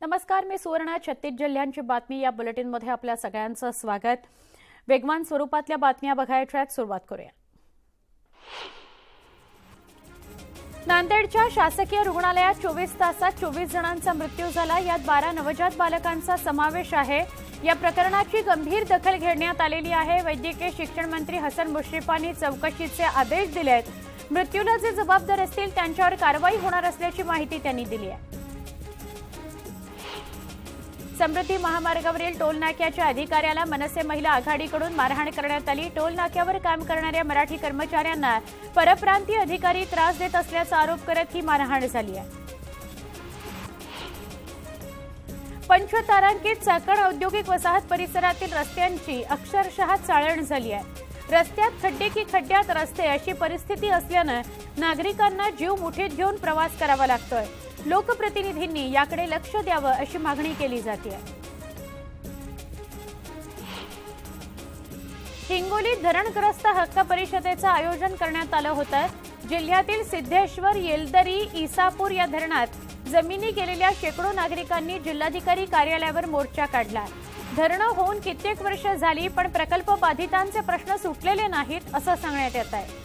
नमस्कार, मी सुवर्णा. 36 जिल्ह्यांची बातमी या बुलेटिनमध्ये आपल्या सगळ्यांचं स्वागत. वेगवान स्वरूपातल्या बातम्या बघायच्या आहेत. सुरुवात करूया. नांदेडच्या शासकीय रुग्णालयात 24 तासात 24 जणांचा मृत्यू झाला. यात 12 नवजात बालकांचा समावेश आहे. या प्रकरणाची गंभीर दखल घेण्यात आलेली आहे. वैद्यकीय शिक्षण मंत्री हसन मुश्रीफांनी चौकशीचे आदेश दिलेत. मृत्यूला जे जबाबदार असतील त्यांच्यावर कारवाई होणार असल्याची माहिती त्यांनी दिली आहे. समृद्धी महामार्गावरील टोल नाक्याच्या अधिकाऱ्याला मनसे महिला आघाडीकडून मारहाण करण्यात आली. टोल नाक्यावर काम करणाऱ्या मराठी कर्मचाऱ्यांना परप्रांतीय अधिकारी त्रास देत असल्याचा आरोप करत ही मारहाण झाली आहे. पंचतारांकित चाकण औद्योगिक वसाहत परिसरातील रस्त्यांची अक्षरशः चाळण झाली आहे. रस्त्यात खड्डे की खड्ड्यात रस्ते अशी परिस्थिती असल्यानं नागरिकांना जीव मुठीत घेऊन प्रवास करावा लागतोय. लोकप्रतिनिधींनी याकडे लक्ष द्यावं अशी मागणी केली जाते. हिंगोलीत धरणग्रस्त हक्क परिषदेचं आयोजन करण्यात आलं होतं. जिल्ह्यातील सिद्धेश्वर, येलदरी, ईसापूर या धरणात जमिनी गेलेल्या शेकडो नागरिकांनी जिल्हाधिकारी कार्यालयावर मोर्चा काढला. धरणं होऊन कित्येक वर्ष झाली पण प्रकल्प बाधितांचे प्रश्न सुटलेले नाहीत असं सांगण्यात येत आहे.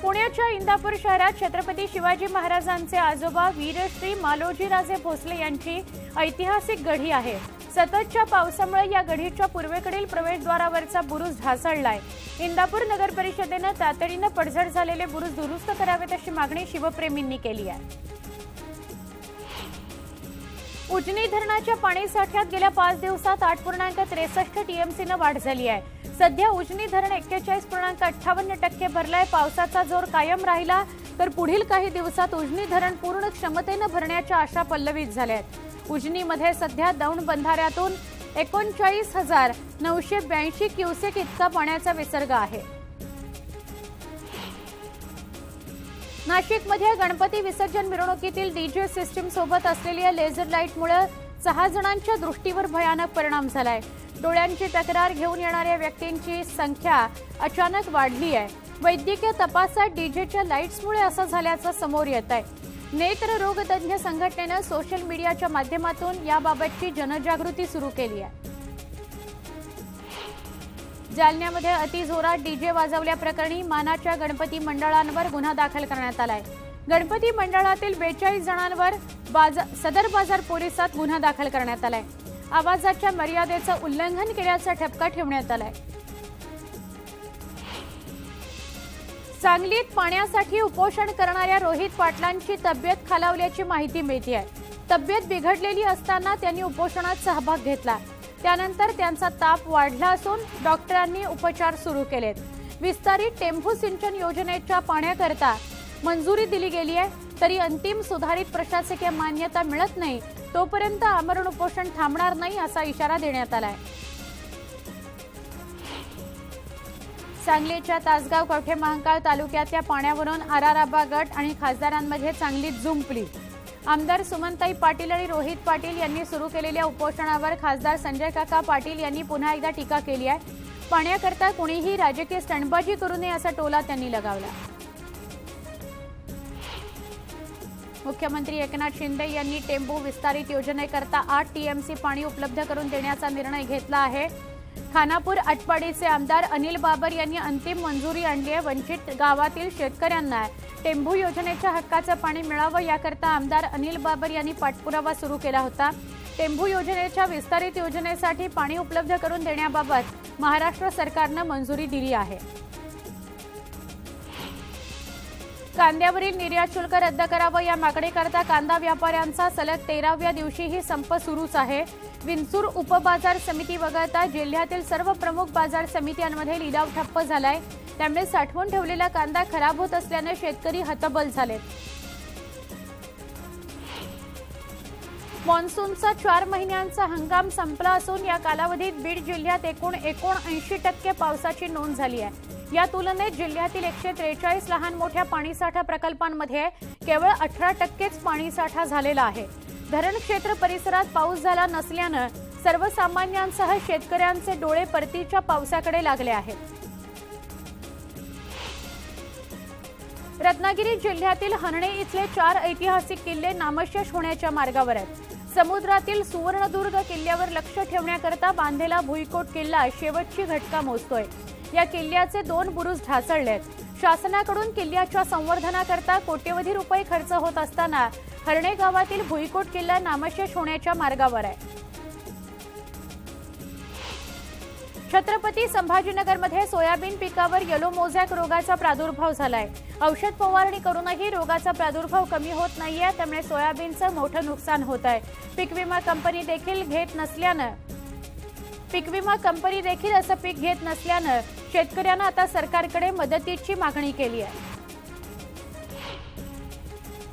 पुण्याच्या इंदापूर शहरात छत्रपती शिवाजी महाराजांचे आजोबा वीरश्री मालोजीराजे भोसले यांची ऐतिहासिक गढी आहे. सततच्या पावसामुळे या गढीच्या पूर्वेकडील प्रवेशद्वारावरचा बुरुज ढासळलाय. इंदापूर नगर परिषदेनं तातडीनं पडझड झालेले बुरुज दुरुस्त करावेत अशी मागणी शिवप्रेमींनी केली आहे. उजनी धरणाच्या पाणीसाठ्यात गेल्या 5 दिवसात 8.63 टीएमसीनं वाढ झाली आहे. सध्या उजनी धरण 41.58% भरलंय. पावसाचा जोर कायम राहिला तर पुढील काही दिवसात उजनी धरण पूर्ण क्षमतेनं भरण्याच्या आशा पल्लवित झाल्या आहेत. उजनीमध्ये सध्या दौंड बंधाऱ्यातून 39,982 क्युसेक इतका पाण्याचा विसर्ग आहे. नाशिकमध्ये गणपती विसर्जन मिरवणुकीतील डीजे सिस्टीम सोबत असलेल्या लेझर लाईटमुळे 6 जणांच्या दृष्टीवर भयानक परिणाम झालाय. डोळ्यांची तक्रार घेऊन येणाऱ्या व्यक्तींची संख्या अचानक वाढली आहे. वैद्यकीय तपासात डीजेच्या लाईट्समुळे असं झाल्याचं समोर येत आहे. नेत्ररोग तज्ञ संघटनेनं सोशल मीडियाच्या माध्यमातून याबाबतची जनजागृती सुरू केली आहे. जालन्यामध्ये अतिजोरात डीजे वाजवल्याप्रकरणी मानाच्या गणपती मंडळांवर गुन्हा दाखल करण्यात आलाय. गणपती मंडळातील 42 जणांवर सदर बाजार पोलिसात गुन्हा दाखल करण्यात आलाय. आवाजाच्या मर्यादेचं उल्लंघन केल्याचा ठपका ठेवण्यात आलाय. सांगलीत पाण्यासाठी उपोषण करणाऱ्या रोहित पाटलांची तब्येत खालावल्याची माहिती मिळते आहे. तब्येत बिघडलेली असताना त्यांनी उपोषणात सहभाग घेतला. त्यानंतर त्यांचा ताप वाढला असून डॉक्टरांनी उपचार सुरू केलेत. विस्तारित टेंभू सिंचन योजनेच्या पाण्याकरता मंजुरी दिली गेली आहे. तरी अंतिम सुधारित प्रशासकीय मान्यता मिळत नाही तोपर्यंत आमरण उपोषण थांबणार नाही असा इशारा देण्यात आलाय. सांगलीच्या तासगाव कवठे महांकाळ तालुक्यातल्या पाण्यावरून आराराबा गट आणि खासदारांमध्ये चांगली जुंपली. आमदार सुमनताई पाटील आणि रोहित पाटील यांनी सुरू केलेल्या उपोषणावर खासदार संजय काका पाटील यांनी पुन्हा एकदा टीका केली आहे. पाण्याकरता कुणीही राजकीय स्टंटबाजी करू नये असा टोला त्यांनी लगावला. मुख्यमंत्री एकनाथ शिंदे यांनी टेंभू विस्तारित योजनेकरता 8 टीएमसी पाणी उपलब्ध करून देण्याचा निर्णय घेतला आहे. खानापूर आटपाडीचे आमदार अनिल बाबर यांनी अंतिम मंजुरी आणली आहे. वंचित गावातील शेतकऱ्यांना टेंभू योजनेच्या हक्काचं पाणी मिळावं याकरता आमदार अनिल बाबर यांनी पाठपुरावा सुरू केला होता. टेंभू योजनेच्या विस्तारित योजनेसाठी पाणी उपलब्ध करून देण्याबाबत महाराष्ट्र सरकारनं मंजुरी दिली आहे. कांद्यावरील निर्यात शुल्क रद्द करावं या मागणीकरता कांदा व्यापाऱ्यांचा सलग 13व्या दिवशीही संप सुरूच आहे. विंचूर उपबाजार समिती वगळता जिल्ह्यातील सर्व प्रमुख बाजार समित्यांमध्ये लिलाव ठप्प झालाय. त्यामुळे साठवून ठेवलेला कांदा खराब होत असल्याने शेतकरी हतबल झालेत. मान्सूनचा 4 महिन्यांचा हंगाम संपला असून या कालावधीत बीड जिल्ह्यात एकूण 79% पावसाची नोंद झाली आहे. या तुलनेत जिल्ह्यातील 143 लहान मोठ्या पाणीसाठा प्रकल्पांमध्ये केवळ 18%च पाणीसाठा झालेला आहे. धरण क्षेत्र परिसरात पाऊस झाला नसल्यानं सर्वसामान्यांसह शेतकऱ्यांचे डोळे परतीच्या पावसाकडे लागले आहेत. रत्नागिरी जिल्ह्यातील हर्णे इथले 4 ऐतिहासिक किल्ले नामशेष होण्याच्या मार्गावर आहेत। समुद्रातील सुवर्णदुर्ग किल्ल्यावर लक्ष ठेवण्याकरता बांधलेला भुईकोट किल्ला शेवटची घटका मोजतोय। या किल्ल्याचे 2 बुरुज ढासळलेत। शासनाकडून किल्ल्याच्या संवर्धनाकरता कोट्यवधी रुपये खर्च होत असताना हर्णे गावातील भुईकोट किल्ला नामशेष होण्याच्या मार्गावर आहे। छत्रपती संभाजीनगरमध्ये सोयाबीन पिकावर येलो मोझॅक रोगाचा प्रादुर्भाव झालाय। औषध फवारणी करूनही रोगाचा प्रादुर्भाव कमी होत नाहीये, त्यामुळे सोयाबीनचं मोठं नुकसान होत आहे। पीक विमा कंपनी देखील असं पीक घेत नसल्यानं शेतकऱ्यांना आता सरकारकडे मदतीची मागणी केली आहे।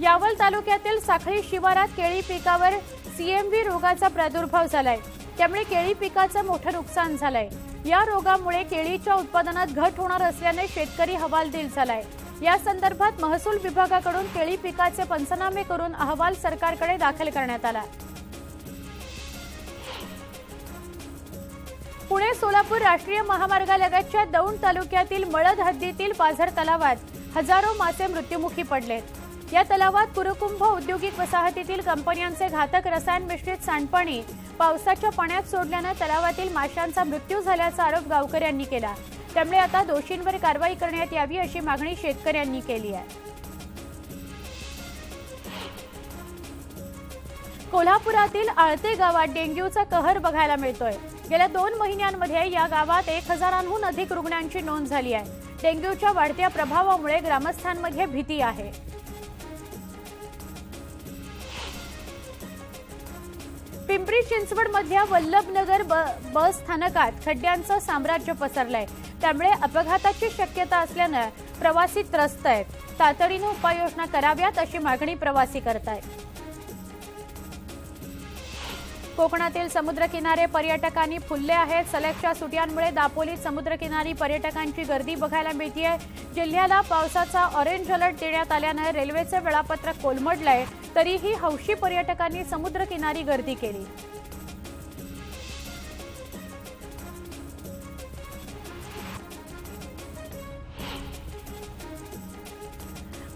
यावल तालुक्यातील साखळी शिवारात केळी पिकावर CMV रोगाचा प्रादुर्भाव झालाय, त्यामुळे केळी पिकाचं मोठं नुकसान झालंय। या रोगामुळे केळीच्या उत्पादनात घट होणार असल्याने शेतकरी हवालदिल झालाय। या संदर्भात महसूल विभागाकडून केळी पिकाचे पंचनामे करून अहवाल सरकारकडे दाखल करण्यात आला। पुणे सोलापूर राष्ट्रीय महामार्गालगतच्या दौंड तालुक्यातील मळद हद्दीतील पाझर तलावात हजारो मासे मृत्युमुखी पडलेत। या तलावात कुरकुंभ औद्योगिक वसाहतीतील कंपन्यांचे घातक रसायन मिश्रित सांडपाणी पावसाच्या पाण्यात सोडल्याने तलावातील माशांचा मृत्यू झाल्याचा आरोप गावकऱ्यांनी केला। त्यामुळे आता दोषींवर कारवाई करण्यात यावी अशी मागणी शेतकऱ्यांनी केली आहे। कोल्हापुरातील आळते गावात डेंग्यूचा कहर बघायला मिळतोय। गेल्या 2 महिन्यांमध्ये या गावात 1000हून अधिक रुग्णांची नोंद झाली आहे। डेंग्यूच्या वाढत्या प्रभावामुळे ग्रामस्थांमध्ये भीती आहे। पिंपरी चिंचवड मधल्या वल्लभनगर बस स्थानकात खड्ड्यांचं साम्राज्य पसरलंय, त्यामुळे अपघाताची शक्यता असल्यानं प्रवासी त्रस्त आहेत। तातडीने उपाययोजना कराव्यात अशी मागणी प्रवासी करतायत। कोकणातील समुद्रकिनारे पर्यटकांनी फुलले आहेत। सलगच्या सुट्यांमुळे दापोलीत समुद्रकिनारी पर्यटकांची गर्दी बघायला मिळतेय। जिल्ह्याला पावसाचा ऑरेंज अलर्ट देण्यात आल्याने रेल्वेचे वेळापत्रक कोलमडलंय, तरीही हौशी पर्यटकांनी समुद्रकिनारी गर्दी केली।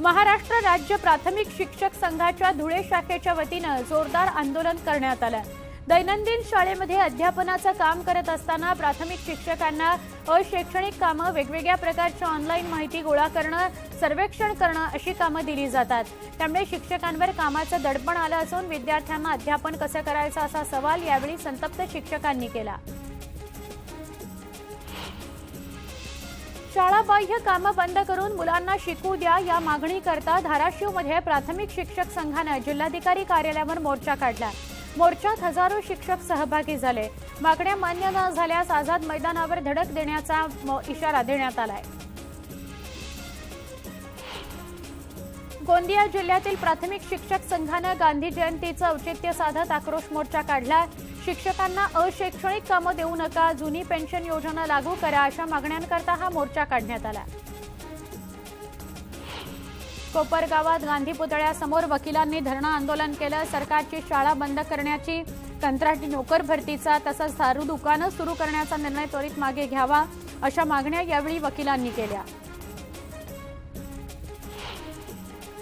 महाराष्ट्र राज्य प्राथमिक शिक्षक संघाच्या धुळे शाखेच्या वतीने जोरदार आंदोलन करण्यात आलं। दैनंदिन शाळेमध्ये अध्यापनाचं काम करत असताना प्राथमिक शिक्षकांना अशैक्षणिक कामं, वेगवेगळ्या प्रकारच्या ऑनलाईन माहिती गोळा करणं, सर्वेक्षण करणं अशी कामं दिली जातात। त्यामुळे शिक्षकांवर कामाचं दडपण आलं असून विद्यार्थ्यांना अध्यापन कसं करायचं असा सवाल यावेळी संतप्त शिक्षकांनी केला। शाळाबाह्य कामं बंद करून मुलांना शिकू द्या या मागणीकरता धाराशिवमध्ये प्राथमिक शिक्षक संघाने जिल्हाधिकारी कार्यालयावर मोर्चा काढला। मोर्चात हजारो शिक्षक सहभागी झाले। मागण्या मान्य न झाल्यास आझाद मैदानावर धडक देण्याचा इशारा देण्यात आलाय। गोंदिया जिल्ह्यातील प्राथमिक शिक्षक संघाने गांधी जयंतीचं औचित्य साधत आक्रोश मोर्चा काढला। शिक्षकांना अशैक्षणिक कामं देऊ नका, जुनी पेन्शन योजना लागू करा अशा मागण्यांकरता हा मोर्चा काढण्यात आला। कोपरगावात गांधी पुतळ्यासमोर वकिलांनी धरणं आंदोलन केलं। सरकारची शाळा बंद करण्याची, कंत्राटी नोकर भरतीचा तसंच दारू दुकानं सुरू करण्याचा निर्णय त्वरित मागे घ्यावा अशा मागण्या यावेळी वकिलांनी केल्या।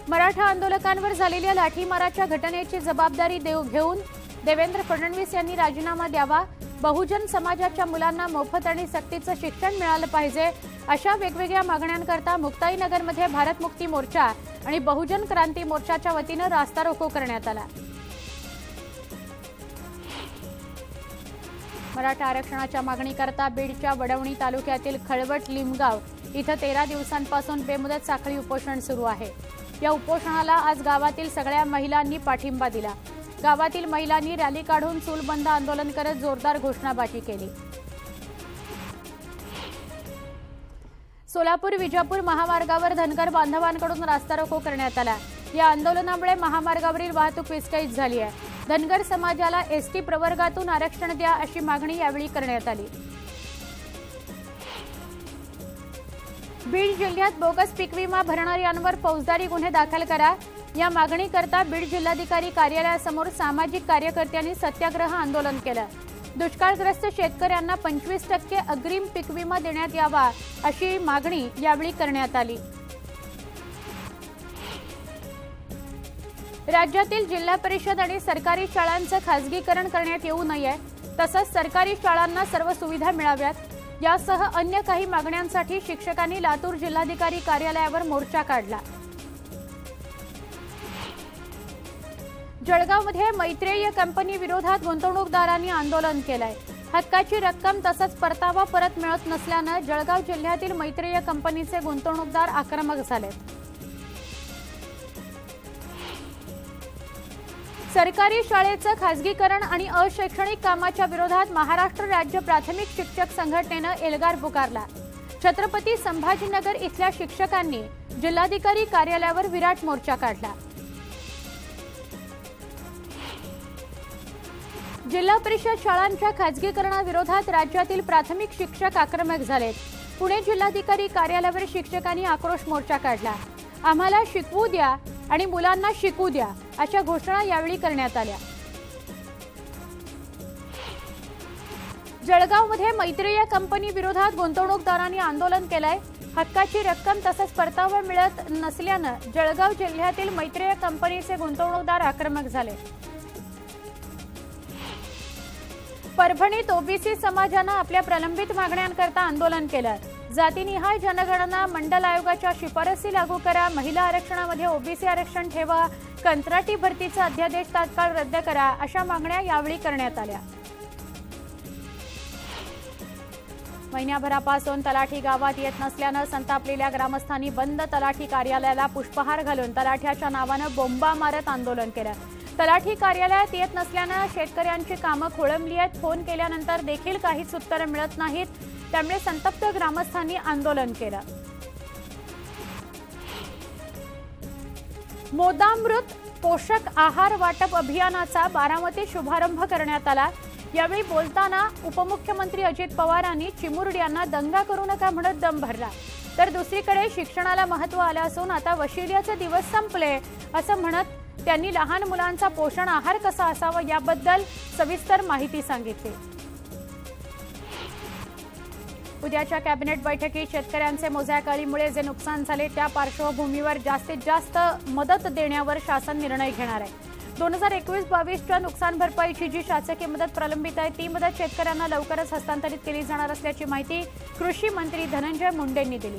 मराठा आंदोलकांवर झालेल्या लाठीमाराच्या घटनेची जबाबदारी घेऊन देवेंद्र फडणवीस यांनी राजीनामा द्यावा। बहुजन समाजाच्या मुलांना मोफत आणि सक्तीचं शिक्षण मिळालं पाहिजे अशा वेगवेगळ्या मागण्यांकरता मुक्ताईनगरमध्ये भारत मुक्ती मोर्चा आणि बहुजन क्रांती मोर्चाच्या वतीने रास्ता रोको करण्यात आला। मराठा आरक्षणाच्या मागणीकरता बीडच्या वडवणी तालुक्यातील खळवट लिमगाव इथं 13 दिवसांपासून बेमुदत साखळी उपोषण सुरू आहे। या उपोषणाला आज गावातील सगळ्या महिलांनी पाठिंबा दिला। गावातील महिलांनी रॅली काढून चूल बंद आंदोलन करत जोरदार घोषणाबाजी केली। सोलापूर विजापूर महामार्गावर धनगर बांधवांकडून रास्ता रोको करण्यात आला। या आंदोलनामुळे महामार्गावरील वाहतूक विस्कळीत झाली आहे। धनगर समाजाला एसटी प्रवर्गातून आरक्षण द्या अशी मागणी यावेळी करण्यात आली। बीड जिल्ह्यात बोगस पीक विमा भरणाऱ्यांवर फौजदारी गुन्हे दाखल करा या मागणीकरता बीड जिल्हाधिकारी कार्यालयासमोर सामाजिक कार्यकर्त्यांनी सत्याग्रह आंदोलन केलं। दुष्काळग्रस्त शेतकऱ्यांना 25% अग्रिम पीक विमा देण्यात यावा अशी मागणी यावेळी करण्यात आली। राज्यातील जिल्हा परिषद आणि सरकारी शाळांचं खासगीकरण करण्यात येऊ नये, तसंच सरकारी शाळांना सर्व सुविधा मिळाव्यात यासह अन्य काही मागण्यांसाठी शिक्षकांनी लातूर जिल्हाधिकारी कार्यालयावर मोर्चा काढला। जळगावमध्ये मैत्रेय कंपनी विरोधात गुंतवणूकदारांनी आंदोलन केलंय। हक्काची रक्कम तसंच परतावा परत मिळत नसल्यानं जळगाव जिल्ह्यातील मैत्रेय कंपनीचे गुंतवणूकदार आक्रमक झालेत। सरकारी शाळेचं खासगीकरण आणि अशैक्षणिक कामाच्या विरोधात महाराष्ट्र राज्य प्राथमिक शिक्षक संघटनेनं एल्गार पुकारला। छत्रपती संभाजीनगर इथल्या शिक्षकांनी जिल्हाधिकारी कार्यालयावर विराट मोर्चा काढला। जिल्हा परिषद शाळांच्या खासगीकरणाविरोधात राज्यातील प्राथमिक शिक्षक आक्रमक झालेत। पुणे जिल्हाधिकारी कार्यालयावर शिक्षकांनी आक्रोश मोर्चा काढला। आम्हाला शिकवू द्या आणि मुलांना शिकू द्या अशा घोषणा यावेळी करण्यात आल्या। जळगावमध्ये मैत्रेय कंपनी विरोधात गुंतवणूकदारांनी आंदोलन केलंय। हक्काची रक्कम तसंच परतावा मिळत नसल्यानं जळगाव जिल्ह्यातील मैत्रेय कंपनीचे गुंतवणूकदार आक्रमक झाले। परभणीत ओबीसी समाजानं आपल्या प्रलंबित मागण्यांकरता आंदोलन केलं। जातीनिहाय जनगणना मंडल आयोगाच्या शिफारसी लागू करा, महिला आरक्षणामध्ये ओबीसी आरक्षण ठेवा, कंत्राटी भरतीचा अध्यादेश तात्काळ रद्द करा अशा मागण्या यावेळी करण्यात आल्या। महिन्याभरापासून तलाठी गावात येत नसल्यानं संतापलेल्या ग्रामस्थांनी बंद तलाठी कार्यालयाला पुष्पहार घालून तलाठ्याच्या नावानं बोंबा मारत आंदोलन केलं। तलाठी कार्यालयात येत नसल्यानं शेतकऱ्यांची कामं खोळंबली आहेत। फोन केल्यानंतर देखील काहीच उत्तरं मिळत नाहीत, त्यामुळे संतप्त ग्रामस्थांनी आंदोलन केलं। मोदामृत पोषक आहार वाटप अभियानाचा बारामतीत शुभारंभ करण्यात आला। यावेळी बोलताना उपमुख्यमंत्री अजित पवारांनी चिमुरड यांना दंगा करू नका म्हणत दम भरला। तर दुसरीकडे शिक्षणाला महत्त्व आलं असून आता वशिल्याचे दिवस संपले असं म्हणत त्यांनी लहान मुलांचा पोषण आहार कसा असावा याबद्दल सविस्तर माहिती सांगितली। उद्याच्या कॅबिनेट बैठकीत शेतकऱ्यांचे मोझॅक अळीमुळे जे नुकसान झाले त्या पार्श्वभूमीवर जास्तीत जास्त मदत देण्यावर शासन निर्णय घेणार आहे। 2021-22च्या नुकसान भरपाईची जी शासकीय मदत प्रलंबित आहे ती मदत शेतकऱ्यांना लवकरच हस्तांतरित केली जाणार असल्याची माहिती कृषी मंत्री धनंजय मुंडेंनी दिली।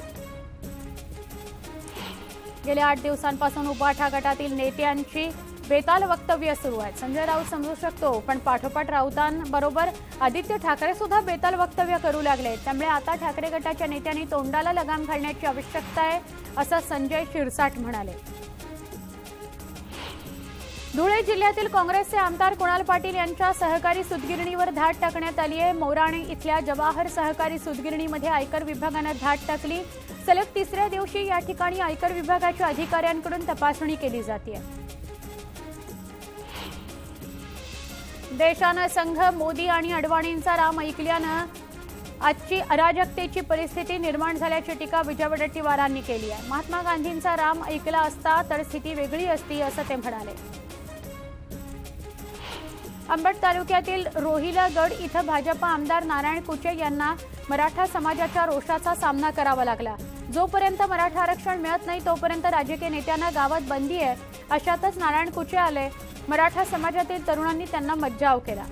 गेल्या 8 दिवसांपासून उभाठा गटातील नेत्यांची बेताल वक्तव्य सुरू आहेत। संजय राऊत समजू शकतो, पण पाठोपाठ राऊतांबरोबर आदित्य ठाकरे सुद्धा बेताल वक्तव्य करू लागले। त्यामुळे आता ठाकरे गटाच्या नेत्यांनी तोंडाला लगाम घालण्याची आवश्यकता आहे असं संजय शिरसाट म्हणाले। धुळे जिल्ह्यातील काँग्रेसचे आमदार कुणाल पाटील यांच्या सहकारी सूतगिरणीवर धाड टाकण्यात आली आहे। मोराणे इथल्या जवाहर सहकारी सूतगिरणीमध्ये आयकर विभागानं धाड टाकली। सलग तिसऱ्या दिवशी या ठिकाणी आयकर विभागाच्या अधिकाऱ्यांकडून तपासणी केली जाते। देशानं संघ मोदी आणि अडवाणींचा राम ऐकल्यानं आजची अराजकतेची परिस्थिती निर्माण झाल्याची टीका विजय वडेट्टीवारांनी केली आहे। महात्मा गांधींचा राम ऐकला असता तर स्थिती वेगळी असती असं ते म्हणाले। अंबड तालुक्यातील रोहिलागड इथं भाजपा आमदार नारायण कुचे यांना मराठा समाजाच्या रोषाचा सामना करावा लागला। जोपर्यंत मराठा आरक्षण मिळत नाही तोपर्यंत राजकीय नेत्यांना गावात बंदी आहे। अशातच नारायण कुचे आले। मराठा समाजातील तरुणांनी त्यांना मज्जाव केला।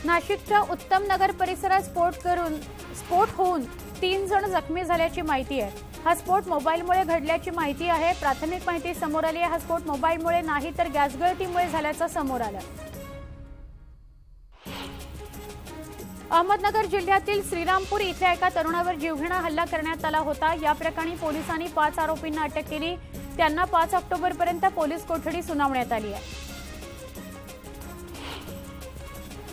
नाशिकच्या उत्तम नगर परिसरात स्फोट होऊन 3 जण जखमी झाल्याची माहिती आहे। हा स्फोट मोबाईलमुळे घडल्याची माहिती आहे। प्राथमिक माहिती समोर आली आहे। हा स्फोट मोबाईलमुळे नाही तर गॅस गळतीमुळे झाल्याचं समोर आलं। अहमदनगर जिल्ह्यातील श्रीरामपूर इथल्या एका तरुणावर जीवघेणा हल्ला करण्यात आला होता। या प्रकरणी पोलिसांनी 5 आरोपींना अटक केली। त्यांना 5 ऑक्टोबरपर्यंत पोलीस कोठडी सुनावण्यात आली आहे।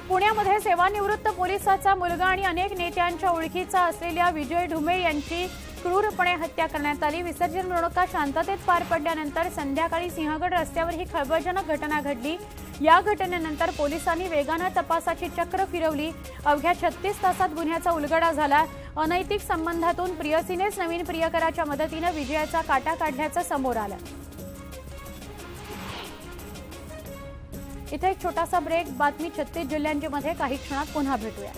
पुण्यामध्ये सेवानिवृत्त पोलिसाचा मुलगा आणि अनेक नेत्यांच्या ओळखीचा असलेल्या विजय ढुमे यांची क्रूरपणे हत्या करण्यात आली। विसर्जन मिरवणुका शांततेत पार पडल्यानंतर संध्याकाळी सिंहगड रस्त्यावर ही खळबळजनक घटना घडली। या घटनेनंतर पोलिसांनी वेगाने तपासाची चक्र फिरवली। अवघ्या 36 तासात गुन्ह्याचा उलगडा झाला। अनैतिक संबंधातून प्रियसीनेच नवीन प्रियकराच्या मदतीने विजयाचा काटा काढल्याचं समोर आलं। इथे एक छोटासा ब्रेक। बातमी 36 जिल्ह्यांमध्ये काही क्षणात पुन्हा भेटूया।